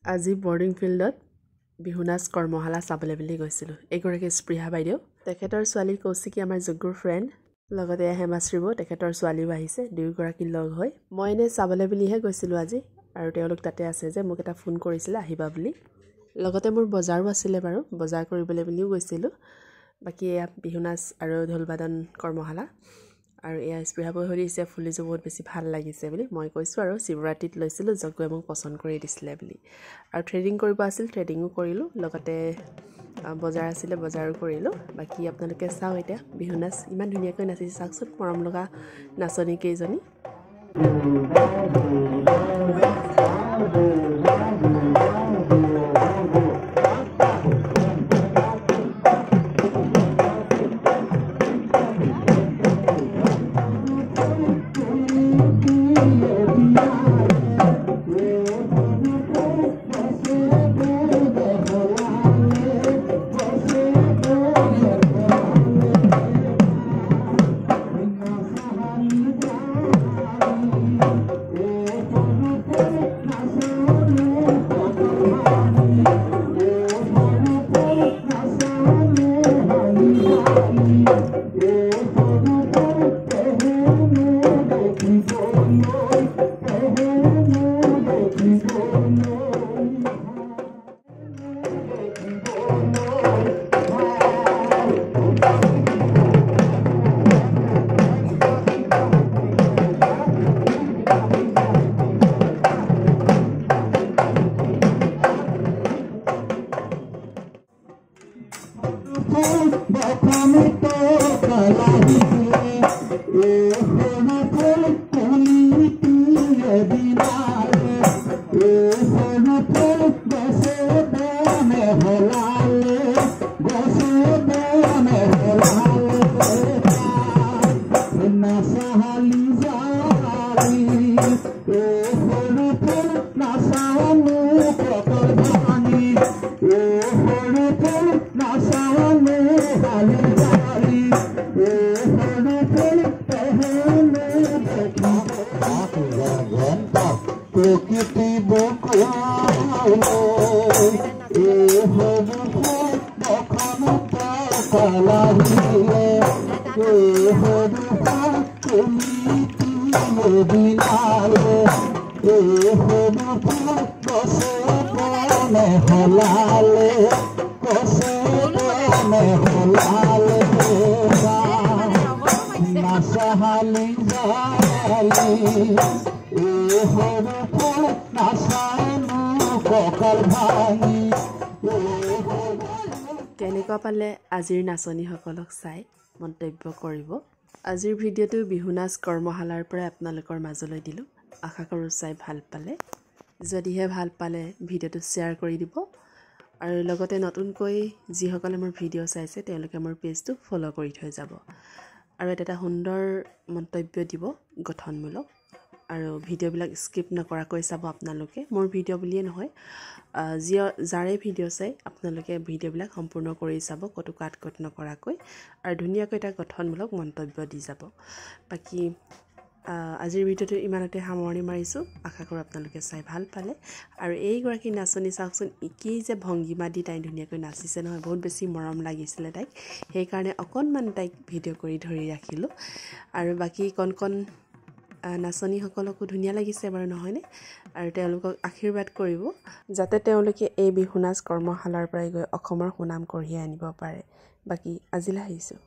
আজি বৰ্ডিং ফিল্ডত বিহু নাচ কৰ্মশালা চাবলৈ বুলি গৈছিলোঁ। এগৰাকী স্পৃহা বাইদেউ, তেখেতৰ ছোৱালী কৌশিকী আমাৰ যোগ্যৰ ফ্ৰেণ্ড, লগতে হেমাশ্ৰী বৌ তেখেতৰ ছোৱালীও আহিছে, দুয়োগৰাকী লগ হৈ। মই এনেই চাবলৈ বুলিহে গৈছিলোঁ আজি, আৰু তেওঁলোক তাতে আছে যে মোক এটা ফোন কৰিছিলে আহিবা বুলি। লগতে মোৰ বজাৰো আছিলে বাৰু, বজাৰ কৰিবলৈ বুলিও গৈছিলোঁ। বাকী এয়া বিহু নাচ আৰু ঢোলবাদন কৰ্মশালা। আৰু এয়া স্পৃহা বৌ সুধিছে ফুলিযোৰ বহুত বেছি ভাল লাগিছে বুলি। মই কৈছোঁ আৰু শিৱৰাত্ৰিত লৈছিলোঁ, যজ্ঞই মোক পচন্দ কৰি দিছিলে বুলি। আৰু থ্ৰেডিং কৰিব আছিল, থ্ৰেডিঙো কৰিলোঁ, লগতে বজাৰ আছিলে, বজাৰো কৰিলোঁ। বাকী আপোনালোকে চাওক এতিয়া বিহু নাচ ইমান ধুনীয়াকৈ নাচিছে চাওকচোন, মৰম লগা নাচনী কেইজনী। কেনেকুৱা পালে আজিৰ নাচনীসকলক চাই মন্তব্য কৰিব। আজিৰ ভিডিঅ'টো বিহু নাচ কৰ্মশালাৰ পৰা আপোনালোকৰ মাজলৈ দিলোঁ। আশা কৰোঁ চাই ভাল পালে। যদিহে ভাল পালে ভিডিঅ'টো শ্বেয়াৰ কৰি দিব, আৰু লগতে নতুনকৈ যিসকলে মোৰ ভিডিঅ' চাইছে তেওঁলোকে মোৰ পেজটো ফ'ল' কৰি থৈ যাব, আৰু এটা সুন্দৰ মন্তব্য দিব গঠনমূলক। আৰু ভিডিঅ'বিলাক স্কিপ নকৰাকৈ চাব আপোনালোকে। মোৰ ভিডিঅ' বুলিয়ে নহয়, যাৰে ভিডিঅ' চাই আপোনালোকে ভিডিঅ'বিলাক সম্পূৰ্ণ কৰি চাব, ক'তো কাট কট নকৰাকৈ, আৰু ধুনীয়াকৈ এটা গঠনমূলক মন্তব্য দি যাব। বাকী আজিৰ ভিডিঅ'টো ইমানতে সামৰণি মাৰিছোঁ। আশা কৰোঁ আপোনালোকে চাই ভাল পালে। আৰু এইগৰাকী নাচনী চাওকচোন, কি যে ভংগীমা দি তাই ধুনীয়াকৈ নাচিছে নহয়, বহুত বেছি মৰম লাগিছিলে তাইক। সেইকাৰণে অকণমান তাইক ভিডিঅ' কৰি ধৰি ৰাখিলোঁ। আৰু বাকী কণ নাচনীসকলকো ধুনীয়া লাগিছে বাৰু, নহয়নে? আৰু তেওঁলোকক আশীৰ্বাদ কৰিব যাতে তেওঁলোকে এই বিহু নাচ কৰ্মশালাৰ পৰাই গৈ অসমৰ সুনাম কঢ়িয়াই আনিব পাৰে। বাকী আজিলৈ আহিছোঁ।